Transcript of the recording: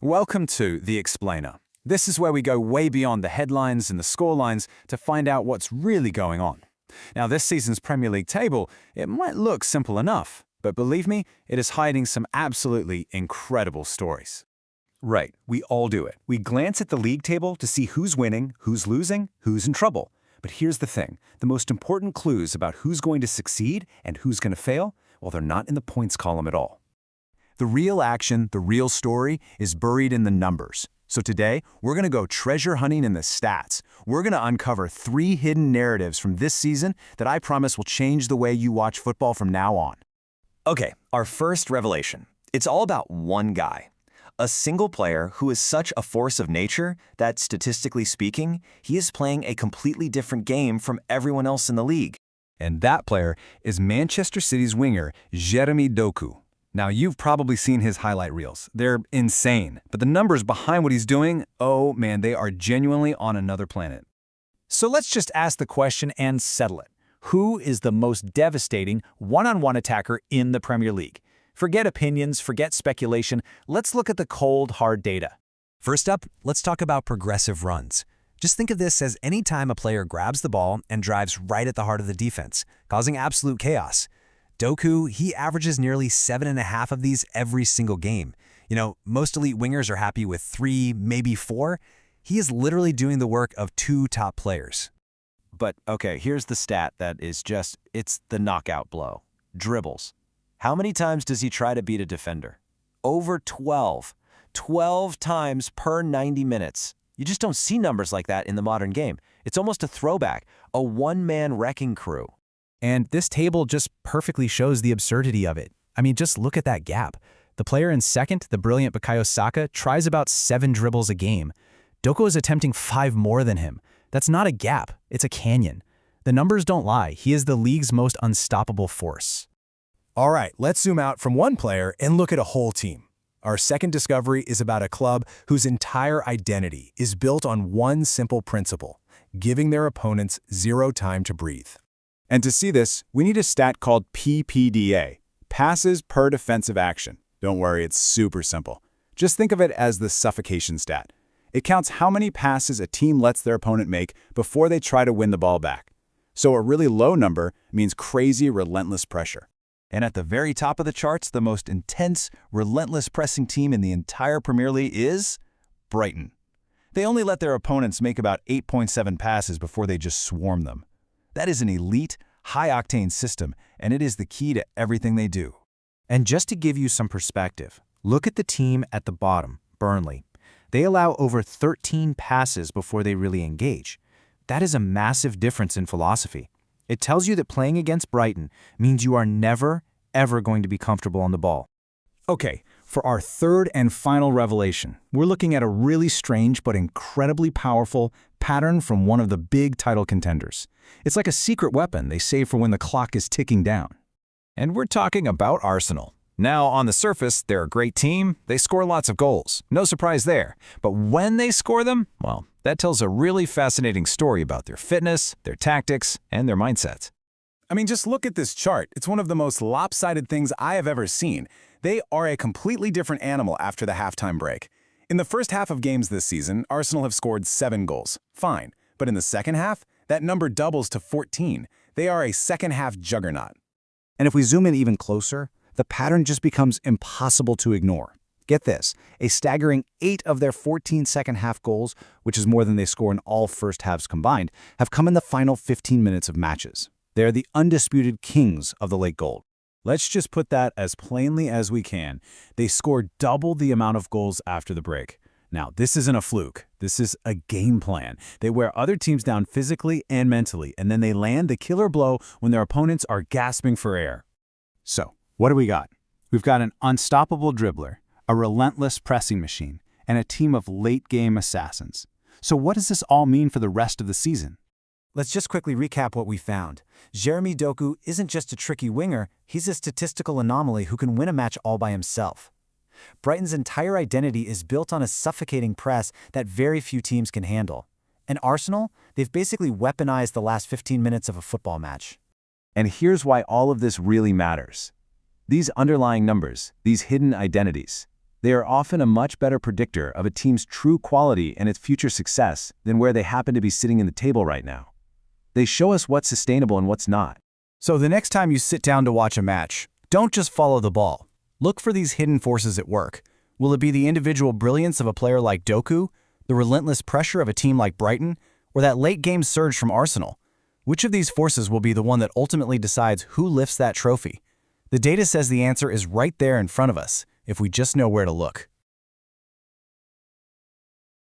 Welcome to The Explainer. This is where we go way beyond the headlines and the scorelines to find out what's really going on. Now, this season's Premier League table, it might look simple enough, but believe me, it is hiding some absolutely incredible stories. Right, we all do it. We glance at the league table to see who's winning, who's losing, who's in trouble. But here's the thing, the most important clues about who's going to succeed and who's going to fail, well, they're not in the points column at all. The real action, the real story, is buried in the numbers. So today, we're going to go treasure hunting in the stats. We're going to uncover 3 hidden narratives from this season that I promise will change the way you watch football from now on. Okay, our first revelation. It's all about one guy. A single player who is such a force of nature that, statistically speaking, he is playing a completely different game from everyone else in the league. And that player is Manchester City's winger, Jeremy Doku. Now, you've probably seen his highlight reels. They're insane. But the numbers behind what he's doing, oh man, they are genuinely on another planet. So let's just ask the question and settle it. Who is the most devastating one-on-one attacker in the Premier League? Forget opinions, forget speculation. Let's look at the cold, hard data. First up, let's talk about progressive runs. Just think of this as any time a player grabs the ball and drives right at the heart of the defense, causing absolute chaos. Doku, he averages nearly 7.5 of these every single game. You know, most elite wingers are happy with 3, maybe 4. He is literally doing the work of 2 top players. But okay, here's the stat that is just, it's the knockout blow. Dribbles. How many times does he try to beat a defender? Over 12. 12 times per 90 minutes. You just don't see numbers like that in the modern game. It's almost a throwback, a one-man wrecking crew. And this table just perfectly shows the absurdity of it. I mean, just look at that gap. The player in second, the brilliant Bukayo Saka, tries about 7 dribbles a game. Doku is attempting 5 more than him. That's not a gap, it's a canyon. The numbers don't lie. He is the league's most unstoppable force. All right, let's zoom out from one player and look at a whole team. Our second discovery is about a club whose entire identity is built on one simple principle: giving their opponents 0 time to breathe. And to see this, we need a stat called PPDA, passes per defensive action. Don't worry, it's super simple. Just think of it as the suffocation stat. It counts how many passes a team lets their opponent make before they try to win the ball back. So a really low number means crazy, relentless pressure. And at the very top of the charts, the most intense, relentless pressing team in the entire Premier League is Brighton. They only let their opponents make about 8.7 passes before they just swarm them. That is an elite, high-octane system, and it is the key to everything they do. And just to give you some perspective, look at the team at the bottom, Burnley. They allow over 13 passes before they really engage. That is a massive difference in philosophy. It tells you that playing against Brighton means you are never, ever going to be comfortable on the ball. Okay, for our third and final revelation, we're looking at a really strange but incredibly powerful pattern from one of the big title contenders. It's like a secret weapon they save for when the clock is ticking down. And we're talking about Arsenal. Now, on the surface, they're a great team. They score lots of goals. No surprise there. But when they score them, well, that tells a really fascinating story about their fitness, their tactics, and their mindsets. I mean, just look at this chart. It's one of the most lopsided things I have ever seen. They are a completely different animal after the halftime break. In the first half of games this season, Arsenal have scored 7 goals. Fine. But in the second half, that number doubles to 14. They are a second-half juggernaut. And if we zoom in even closer, the pattern just becomes impossible to ignore. Get this, a staggering 8 of their 14 second-half goals, which is more than they score in all first halves combined, have come in the final 15 minutes of matches. They are the undisputed kings of the late goal. Let's just put that as plainly as we can. They scored double the amount of goals after the break. Now, this isn't a fluke. This is a game plan. They wear other teams down physically and mentally, and then they land the killer blow when their opponents are gasping for air. So, what do we got? We've got an unstoppable dribbler, a relentless pressing machine, and a team of late-game assassins. So what does this all mean for the rest of the season? Let's just quickly recap what we found. Jeremy Doku isn't just a tricky winger, he's a statistical anomaly who can win a match all by himself. Brighton's entire identity is built on a suffocating press that very few teams can handle. And Arsenal, they've basically weaponized the last 15 minutes of a football match. And here's why all of this really matters. These underlying numbers, these hidden identities, They are often a much better predictor of a team's true quality and its future success than where they happen to be sitting in the table right now. They show us what's sustainable and what's not. So the next time you sit down to watch a match, don't just follow the ball. Look for these hidden forces at work. Will it be the individual brilliance of a player like Doku, the relentless pressure of a team like Brighton, or that late-game surge from Arsenal? Which of these forces will be the one that ultimately decides who lifts that trophy? The data says the answer is right there in front of us, if we just know where to look.